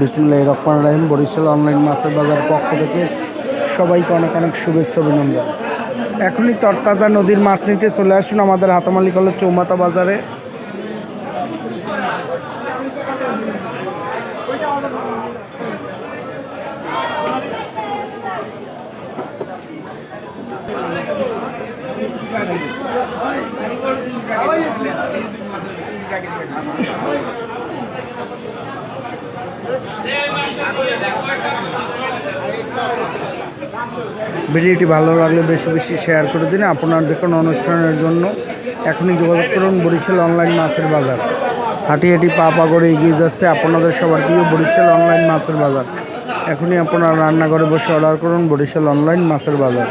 বিসমিল্লাহির রহমানির রহিম। বরিশাল অনলাইন মাছের বাজার পক্ষ থেকে সবাইকে অনেক অনেক শুভেচ্ছা অভিনন্দন। এখনই তরতাজা নদীর মাছ নিতে চলে আসুন আমাদের হাতামালি কলের চৌমাথা বাজারে। ভিডিওটি ভালো লাগলে বেশি বেশি শেয়ার করে দিন। আপনার যে কোনো অনুষ্ঠানের জন্য এখনই যোগাযোগ করুন বরিশাল অনলাইন মাছের বাজার। হাঁটি হাঁটি পা পা করে এগিয়ে যাচ্ছে আপনাদের সবার প্রিয় বরিশাল অনলাইন মাছের বাজার। এখনই আপনারা রান্নাঘরে বসে অর্ডার করুন বরিশাল অনলাইন মাছের বাজার।